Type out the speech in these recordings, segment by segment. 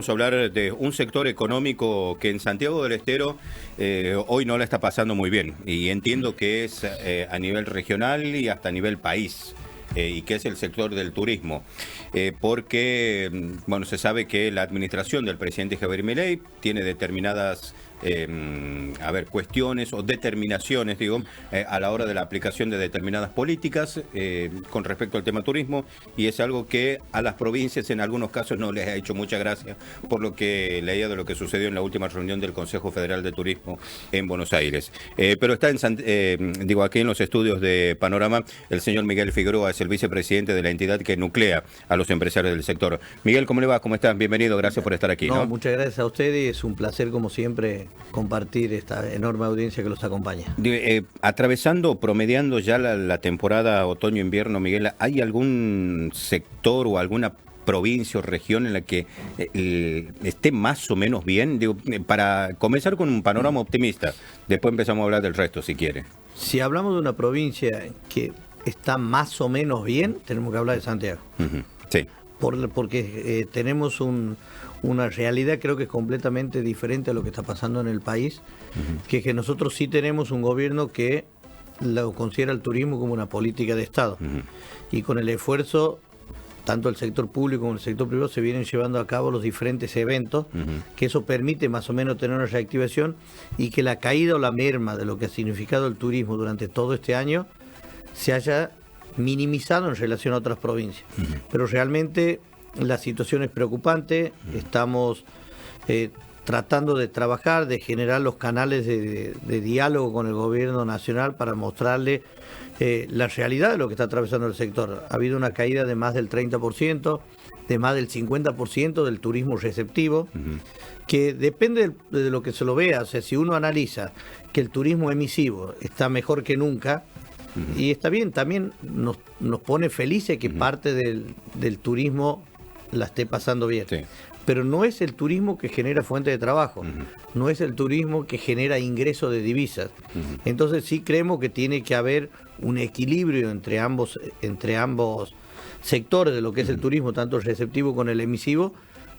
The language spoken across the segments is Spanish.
Vamos a hablar de un sector económico que en Santiago del Estero hoy no la está pasando muy bien, y entiendo que es a nivel regional y hasta a nivel país, y que es el sector del turismo, porque bueno, se sabe que la administración del presidente Javier Milei tiene determinadas cuestiones o determinaciones, a la hora de la aplicación de determinadas políticas con respecto al tema turismo, y es algo que a las provincias en algunos casos no les ha hecho mucha gracia, por lo que leía de lo que sucedió en la última reunión del Consejo Federal de Turismo en Buenos Aires. Pero está aquí en los estudios de Panorama el señor Miguel Figueroa, es el vicepresidente de la entidad que nuclea a los empresarios del sector. Miguel, ¿cómo le va? ¿Cómo estás? Bienvenido, gracias por estar aquí. Muchas gracias a ustedes, es un placer como siempre compartir esta enorme audiencia que los acompaña. Atravesando, promediando ya la temporada otoño-invierno, Miguel, ¿hay algún sector o alguna provincia o región en la que esté más o menos bien? Para comenzar con un panorama optimista, después empezamos a hablar del resto, si quiere. Si hablamos de una provincia que está más o menos bien, tenemos que hablar de Santiago. Sí. Porque tenemos una realidad, creo que es completamente diferente a lo que está pasando en el país, que es que nosotros sí tenemos un gobierno que lo considera el turismo como una política de Estado. Y con el esfuerzo, tanto el sector público como el sector privado se vienen llevando a cabo los diferentes eventos, que eso permite más o menos tener una reactivación, y que la caída o la merma de lo que ha significado el turismo durante todo este año se haya minimizado en relación a otras provincias. Pero realmente la situación es preocupante. Estamos tratando de trabajar, de generar los canales de diálogo con el gobierno nacional para mostrarle la realidad de lo que está atravesando el sector. Ha habido una caída de más del 30%, de más del 50% del turismo receptivo, que depende de lo que se lo vea. O sea, si uno analiza que el turismo emisivo está mejor que nunca, y está bien, también nos pone felices que parte del turismo la esté pasando bien. Sí. Pero no es el turismo que genera fuente de trabajo, no es el turismo que genera ingreso de divisas. Entonces sí creemos que tiene que haber un equilibrio entre ambos sectores de lo que es el turismo, tanto el receptivo como el emisivo,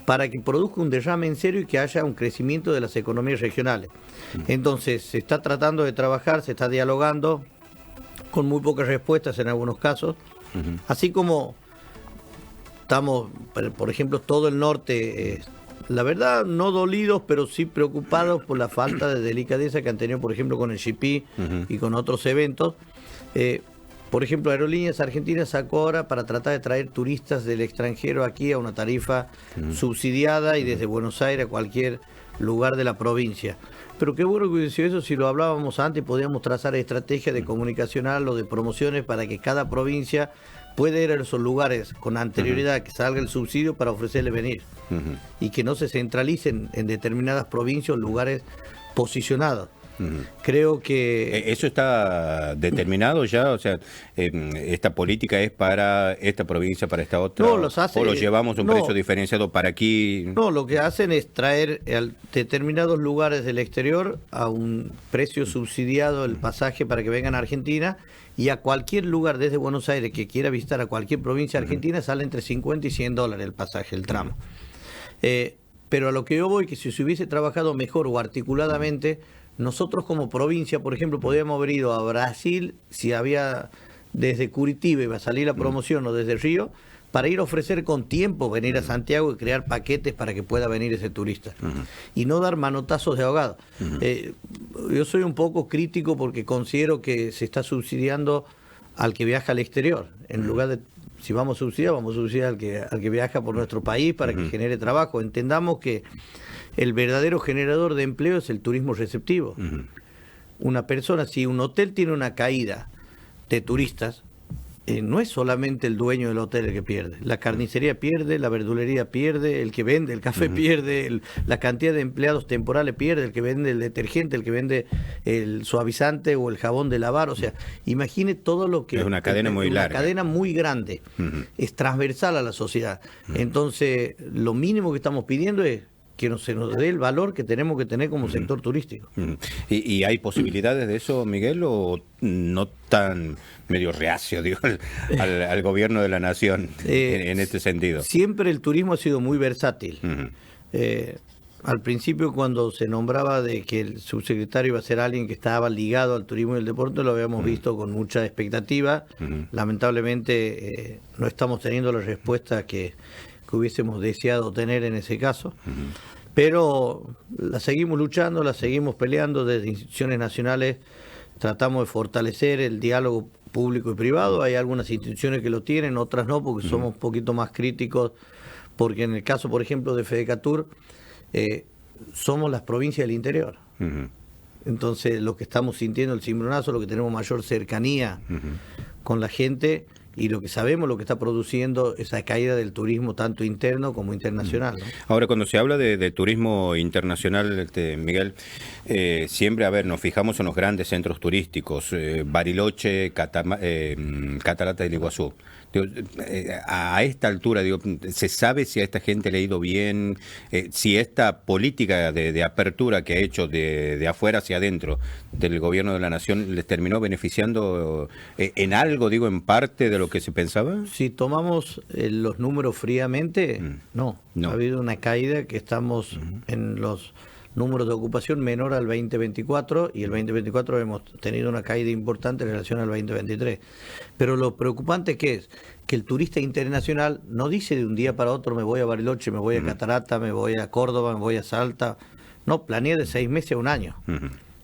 para que produzca un derrame en serio y que haya un crecimiento de las economías regionales. Entonces se está tratando de trabajar, se está dialogando, con muy pocas respuestas en algunos casos, así como estamos, por ejemplo, todo el norte, la verdad, no dolidos, pero sí preocupados por la falta de delicadeza que han tenido, por ejemplo, con el GP y con otros eventos. Por ejemplo, Aerolíneas Argentinas sacó ahora para tratar de traer turistas del extranjero aquí a una tarifa subsidiada, y desde Buenos Aires a cualquier lugar de la provincia. Pero qué bueno que hizo eso. Si lo hablábamos antes, podíamos trazar estrategias de comunicacional o de promociones para que cada provincia pueda ir a esos lugares con anterioridad, que salga el subsidio para ofrecerle venir, y que no se centralicen en determinadas provincias o lugares posicionados. Creo que eso está determinado ya, o sea, esta política es para esta provincia, para esta otra, o lo llevamos a un precio diferenciado para aquí. No, lo que hacen es traer a determinados lugares del exterior a un precio subsidiado el pasaje para que vengan a Argentina, y a cualquier lugar desde Buenos Aires que quiera visitar a cualquier provincia argentina sale entre $50 y $100 el pasaje, el tramo. Pero a lo que yo voy, que si se hubiese trabajado mejor o articuladamente, nosotros como provincia, por ejemplo, podríamos haber ido a Brasil, si había desde Curitiba iba a salir la promoción, o desde Río, para ir a ofrecer con tiempo venir a Santiago y crear paquetes para que pueda venir ese turista. Y no dar manotazos de ahogado. Yo soy un poco crítico porque considero que se está subsidiando al que viaja al exterior. En lugar de, si vamos a subsidiar al que viaja por nuestro país para que genere trabajo. Entendamos que el verdadero generador de empleo es el turismo receptivo. Una persona, si un hotel tiene una caída de turistas, no es solamente el dueño del hotel el que pierde. La carnicería pierde, la verdulería pierde, el que vende el café pierde, la cantidad de empleados temporales pierde, el que vende el detergente, el que vende el suavizante o el jabón de lavar. O sea, imagine todo lo que... Es una cadena muy larga. Una cadena muy grande. Es transversal a la sociedad. Entonces, lo mínimo que estamos pidiendo es que se nos dé el valor que tenemos que tener como sector turístico. ¿Y hay posibilidades de eso, Miguel, o no tan medio reacio, digo, al gobierno de la nación en este sentido? Siempre el turismo ha sido muy versátil. Al principio, cuando se nombraba de que el subsecretario iba a ser alguien que estaba ligado al turismo y el deporte, lo habíamos visto con mucha expectativa. Lamentablemente no estamos teniendo la respuesta que hubiésemos deseado tener en ese caso. Pero la seguimos luchando, la seguimos peleando desde instituciones nacionales. Tratamos de fortalecer el diálogo público y privado. Hay algunas instituciones que lo tienen, otras no, porque somos un poquito más críticos, porque en el caso, por ejemplo, de Fedecatur, somos las provincias del interior. Entonces, lo que estamos sintiendo el cimbronazo, lo que tenemos mayor cercanía con la gente y lo que sabemos, lo que está produciendo esa caída del turismo tanto interno como internacional, ¿no? Ahora, cuando se habla de turismo internacional, Miguel, siempre, a ver, nos fijamos en los grandes centros turísticos, Bariloche, Cataratas del Iguazú. Digo, a esta altura, digo, ¿se sabe si a esta gente le ha ido bien? Si esta política de apertura que ha hecho de afuera hacia adentro del gobierno de la nación les terminó beneficiando en algo, digo, en parte de lo que se pensaba? Si tomamos los números fríamente, no. Ha habido una caída que estamos en los números de ocupación menor al 2024 y el 2024 hemos tenido una caída importante en relación al 2023. Pero lo preocupante que es que el turista internacional no dice de un día para otro me voy a Bariloche, me voy a Catarata, me voy a Córdoba, me voy a Salta. No, planea de 6 meses a un año.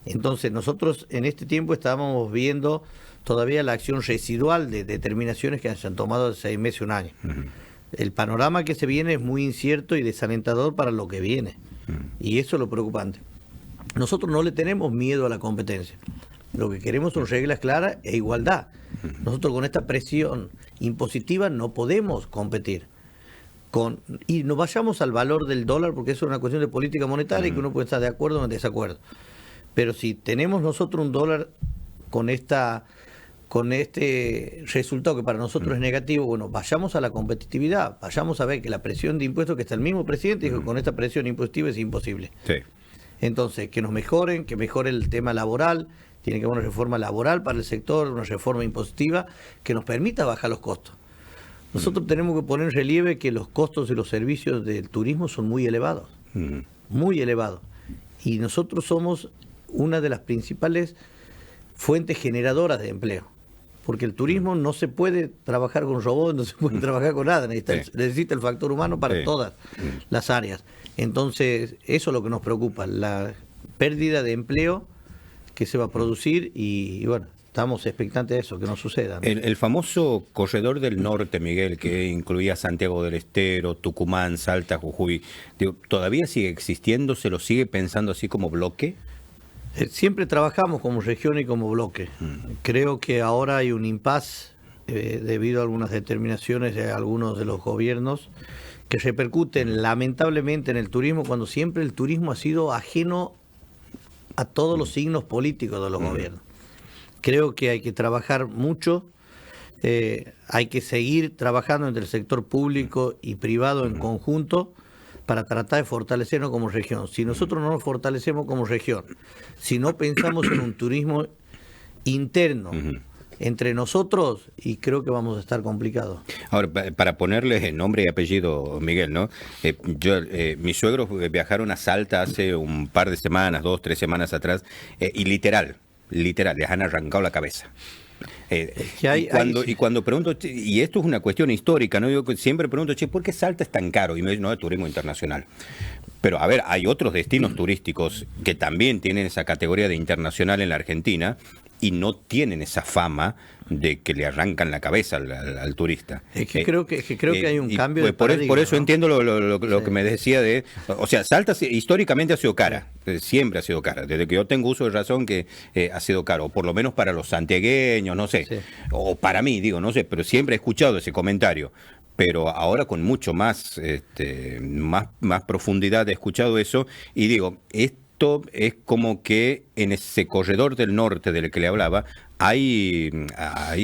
Entonces nosotros en este tiempo estábamos viendo todavía la acción residual de determinaciones que se han tomado de 6 meses a un año. El panorama que se viene es muy incierto y desalentador para lo que viene. Y eso es lo preocupante. Nosotros no le tenemos miedo a la competencia. Lo que queremos son reglas claras e igualdad. Nosotros con esta presión impositiva no podemos competir. Y no vayamos al valor del dólar, porque eso es una cuestión de política monetaria y que uno puede estar de acuerdo o en desacuerdo. Pero si tenemos nosotros un dólar con este resultado que para nosotros es negativo, bueno, vayamos a la competitividad, vayamos a ver que la presión de impuestos, que está el mismo presidente dijo, con esta presión impositiva es imposible. Sí. Entonces, que nos mejoren, que mejore el tema laboral, tiene que haber una reforma laboral para el sector, una reforma impositiva que nos permita bajar los costos. Nosotros tenemos que poner en relieve que los costos de los servicios del turismo son muy elevados, muy elevados. Y nosotros somos una de las principales fuentes generadoras de empleo. Porque el turismo no se puede trabajar con robots, no se puede trabajar con nada, necesita el factor humano para todas las áreas. Entonces, eso es lo que nos preocupa, la pérdida de empleo que se va a producir y bueno, estamos expectantes de eso, que no suceda, ¿no? El famoso corredor del norte, Miguel, que incluía Santiago del Estero, Tucumán, Salta, Jujuy, ¿todavía sigue existiendo? ¿Se lo sigue pensando así como bloque? Siempre trabajamos como región y como bloque. Creo que ahora hay un impasse debido a algunas determinaciones de algunos de los gobiernos que repercuten lamentablemente en el turismo, cuando siempre el turismo ha sido ajeno a todos los signos políticos de los gobiernos. Creo que hay que trabajar mucho, hay que seguir trabajando entre el sector público y privado en conjunto para tratar de fortalecernos como región. Si nosotros no nos fortalecemos como región, si no pensamos en un turismo interno entre nosotros, y creo que vamos a estar complicados. Ahora, para ponerle nombre y apellido, Miguel, ¿no? Mis suegros viajaron a Salta hace un par de semanas, 2, 3 semanas atrás, y literal, les han arrancado la cabeza. Y cuando pregunto, y esto es una cuestión histórica, ¿no? Yo siempre pregunto, ¿por qué Salta es tan caro? Y me dicen, no, es turismo internacional. Pero a ver, hay otros destinos turísticos que también tienen esa categoría de internacional en la Argentina y no tienen esa fama de que le arrancan la cabeza al turista. Es que creo que hay un cambio de paradigma, por eso, ¿no? Entiendo lo que me decía de... O sea, Salta históricamente ha sido cara, siempre ha sido cara, desde que yo tengo uso de razón que ha sido caro, o por lo menos para los santiagueños, no sé, o para mí, digo, no sé, pero siempre he escuchado ese comentario. Pero ahora con mucho más profundidad he escuchado eso y digo, esto es como que en ese corredor del norte del que le hablaba hay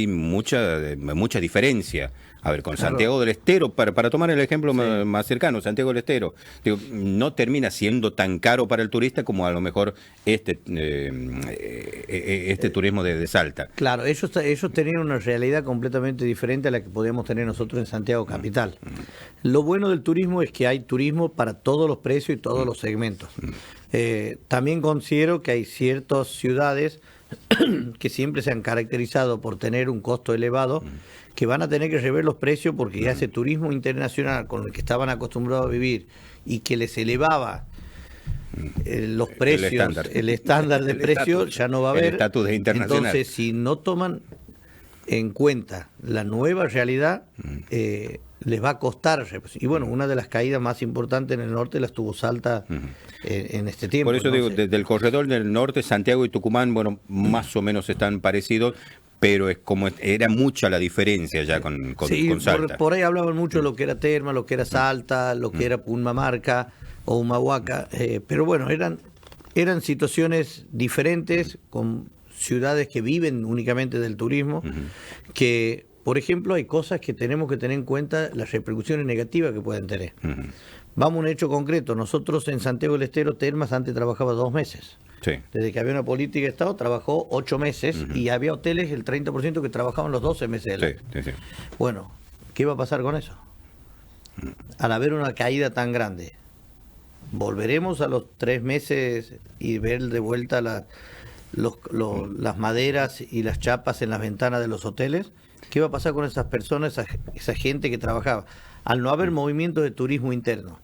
mucha diferencia A ver, con Claro. Santiago del Estero, para tomar el ejemplo más cercano, Santiago del Estero, digo, no termina siendo tan caro para el turista como a lo mejor este turismo de Salta. Claro, ellos tenían una realidad completamente diferente a la que podíamos tener nosotros en Santiago Capital. Lo bueno del turismo es que hay turismo para todos los precios y todos los segmentos. También considero que hay ciertas ciudades que siempre se han caracterizado por tener un costo elevado, que van a tener que rever los precios porque ya ese turismo internacional con el que estaban acostumbrados a vivir y que les elevaba los precios, el estándar de precios, ya no va a haber. El estatus de internacional. Entonces, si no toman en cuenta la nueva realidad, les va a costar. Y bueno, una de las caídas más importantes en el norte las tuvo Salta en este tiempo. Por eso digo, desde el corredor del norte, Santiago y Tucumán, bueno, más o menos están parecidos, pero es como era mucha la diferencia ya con Salta. Por ahí hablaban mucho de lo que era Terma, lo que era Salta, lo que era Pumamarca o Humahuaca, pero bueno, eran situaciones diferentes con ciudades que viven únicamente del turismo, que, por ejemplo, hay cosas que tenemos que tener en cuenta, las repercusiones negativas que pueden tener. Vamos a un hecho concreto. Nosotros en Santiago del Estero, Termas antes trabajaba 2 meses. Sí. Desde que había una política de Estado, trabajó 8 meses y había hoteles, el 30% que trabajaban los 12 meses del año. Sí. Bueno, ¿qué va a pasar con eso? Al haber una caída tan grande, ¿volveremos a los 3 meses y ver de vuelta las maderas y las chapas en las ventanas de los hoteles? ¿Qué va a pasar con esas personas, esa gente que trabajaba? Al no haber movimiento de turismo interno,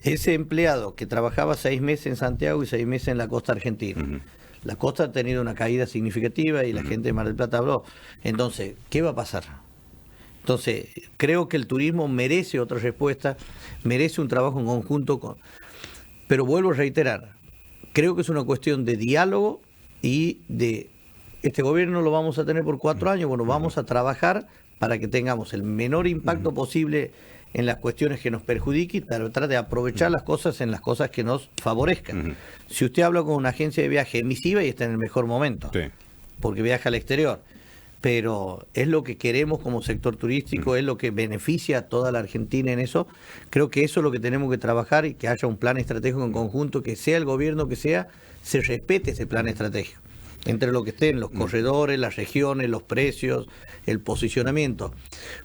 ese empleado que trabajaba 6 meses en Santiago y 6 meses en la costa argentina, la costa ha tenido una caída significativa y la gente de Mar del Plata habló. Entonces, ¿qué va a pasar? Entonces, creo que el turismo merece otra respuesta, merece un trabajo en conjunto pero vuelvo a reiterar, creo que es una cuestión de diálogo y de este gobierno lo vamos a tener por 4 años, bueno, vamos a trabajar para que tengamos el menor impacto posible en las cuestiones que nos perjudiquen, tratar de aprovechar las cosas en las cosas que nos favorezcan. Si usted habla con una agencia de viaje emisiva y está en el mejor momento, porque viaja al exterior, pero es lo que queremos como sector turístico, es lo que beneficia a toda la Argentina en eso. Creo que eso es lo que tenemos que trabajar y que haya un plan estratégico en conjunto, que sea el gobierno que sea, se respete ese plan estratégico. Entre lo que estén los corredores, las regiones, los precios, el posicionamiento.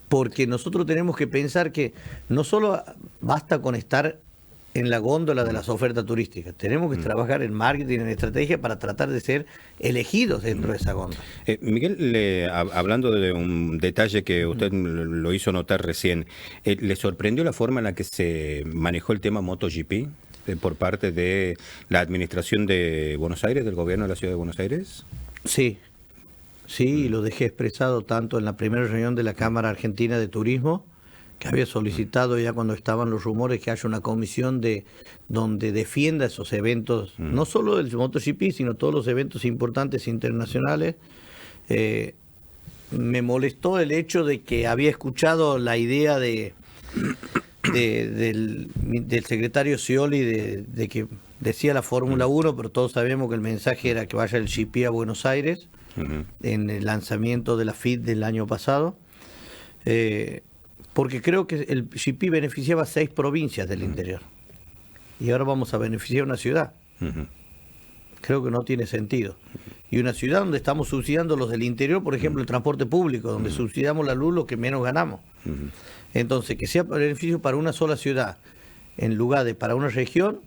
Porque nosotros tenemos que pensar que no solo basta con estar en la góndola de las ofertas turísticas, tenemos que trabajar en marketing, en estrategia para tratar de ser elegidos dentro de esa góndola. Miguel, hablando de un detalle que usted lo hizo notar recién, ¿le sorprendió la forma en la que se manejó el tema MotoGP? Por parte de la administración de Buenos Aires, del gobierno de la ciudad de Buenos Aires. Sí, y lo dejé expresado tanto en la primera reunión de la Cámara Argentina de Turismo, que había solicitado ya cuando estaban los rumores que haya una comisión donde defienda esos eventos, no solo del MotoGP, sino todos los eventos importantes internacionales. Me molestó el hecho de que había escuchado la idea del secretario Scioli de que decía la Fórmula 1, pero todos sabemos que el mensaje era que vaya el GP a Buenos Aires en el lanzamiento de la FIT del año pasado, porque creo que el GP beneficiaba 6 provincias del interior y ahora vamos a beneficiar una ciudad. Creo que no tiene sentido. Y una ciudad donde estamos subsidiando los del interior, por ejemplo, el transporte público, donde subsidiamos la luz, lo que menos ganamos. Entonces, que sea beneficio para una sola ciudad, en lugar de para una región,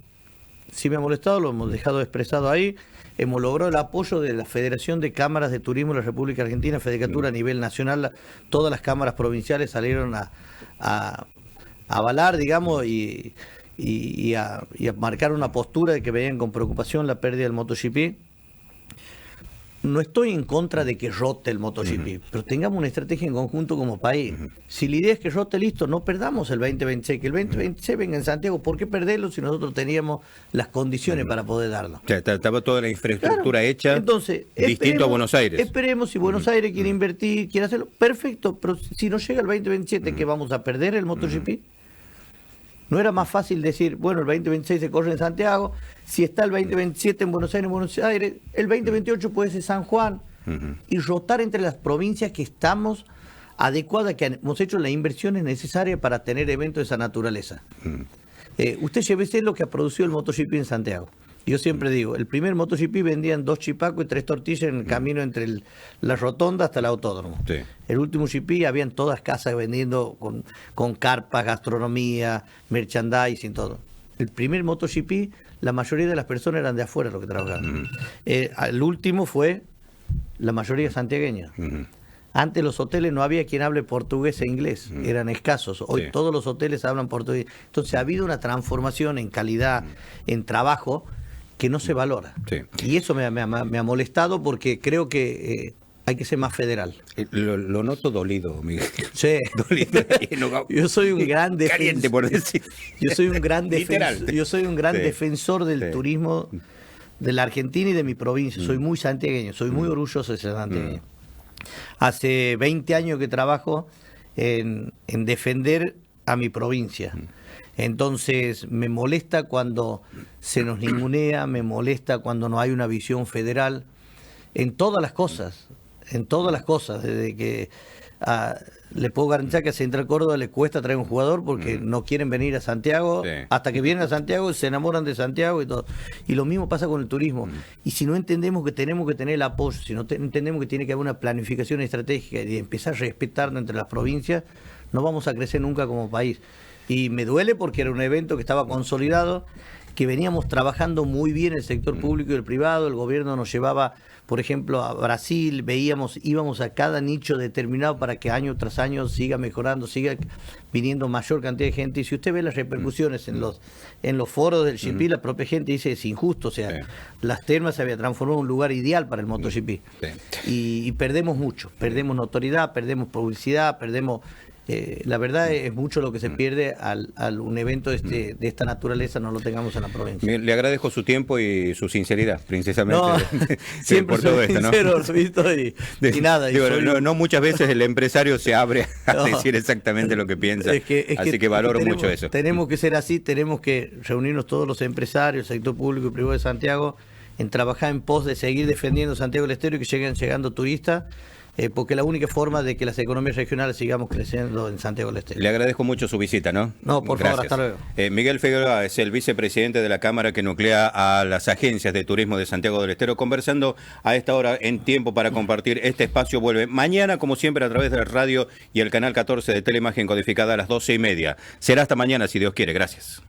sí me ha molestado, lo hemos dejado expresado ahí. Hemos logrado el apoyo de la Federación de Cámaras de Turismo de la República Argentina, Fedecatura a nivel nacional. Todas las cámaras provinciales salieron a avalar, digamos, y a marcar una postura de que veían con preocupación la pérdida del MotoGP. No estoy en contra de que rote el MotoGP, pero tengamos una estrategia en conjunto como país. Si la idea es que rote, listo, no perdamos el 2026, que el 2026 venga en Santiago. ¿Por qué perderlo si nosotros teníamos las condiciones para poder darlo? Ya estaba toda la infraestructura hecha. Entonces, distinto a Buenos Aires. Esperemos, si Buenos Aires quiere invertir, quiere hacerlo, perfecto, pero si no llega el 2027, ¿qué vamos a perder el MotoGP? ¿No era más fácil decir, bueno, el 2026 se corre en Santiago, si está el 2027 en Buenos Aires, el 2028 puede ser San Juan, y rotar entre las provincias que estamos adecuada, que hemos hecho las inversiones necesarias para tener eventos de esa naturaleza. Usted llévese lo que ha producido el MotoGP en Santiago. Yo siempre digo, el primer MotoGP vendían 2 chipacos y 3 tortillas en el camino entre la rotonda hasta el autódromo. Sí. El último GP habían todas casas vendiendo con carpas, gastronomía, merchandising, todo. El primer MotoGP, la mayoría de las personas eran de afuera los que trabajaban. El último fue la mayoría santiagueña. Antes los hoteles no había quien hable portugués e inglés, eran escasos. Hoy todos los hoteles hablan portugués. Entonces ha habido una transformación en calidad, en trabajo, que no se valora. Sí. Y eso me ha molestado porque creo que hay que ser más federal. Lo noto dolido, Miguel. Sí. Dolido. Yo soy un gran defensor. Por decir. Yo soy un gran defensor del turismo de la Argentina y de mi provincia. Soy muy santiagueño, soy muy orgulloso de ser santiagueño. Hace 20 años que trabajo en defender a mi provincia. Entonces me molesta cuando se nos ningunea, me molesta cuando no hay una visión federal en todas las cosas, desde que le puedo garantizar que a Central Córdoba le cuesta traer un jugador porque no quieren venir a Santiago, hasta que vienen a Santiago se enamoran de Santiago y todo. Y lo mismo pasa con el turismo. Y si no entendemos que tenemos que tener el apoyo, si no entendemos que tiene que haber una planificación estratégica y empezar a respetarnos entre las provincias, no vamos a crecer nunca como país. Y me duele porque era un evento que estaba consolidado, que veníamos trabajando muy bien el sector público y el privado, el gobierno nos llevaba, por ejemplo, a Brasil, íbamos a cada nicho determinado para que año tras año siga mejorando, siga viniendo mayor cantidad de gente. Y si usted ve las repercusiones en los foros del GP, la propia gente dice es injusto, o sea, las termas se había transformado en un lugar ideal para el MotoGP. Y perdemos mucho, perdemos notoriedad, perdemos publicidad, perdemos... la verdad es mucho lo que se pierde al un evento de esta naturaleza no lo tengamos en la provincia. Le agradezco su tiempo y su sinceridad, precisamente. No, siempre por todo esto, sincero, ¿no? Y nada. Digo, no muchas veces el empresario se abre a decir exactamente lo que piensa, así que valoro mucho eso. Tenemos que ser así, tenemos que reunirnos todos los empresarios, el sector público y privado de Santiago, en trabajar en pos de seguir defendiendo Santiago del Estero y que siguen llegando turistas. Porque es la única forma de que las economías regionales sigamos creciendo en Santiago del Estero. Le agradezco mucho su visita, ¿no? No, por favor, hasta luego. Miguel Figueroa es el vicepresidente de la Cámara que nuclea a las agencias de turismo de Santiago del Estero, conversando a esta hora en Tiempo para Compartir. Este espacio vuelve mañana, como siempre, a través de la radio y el canal 14 de Teleimagen codificada a las 12:30. Será hasta mañana, si Dios quiere. Gracias.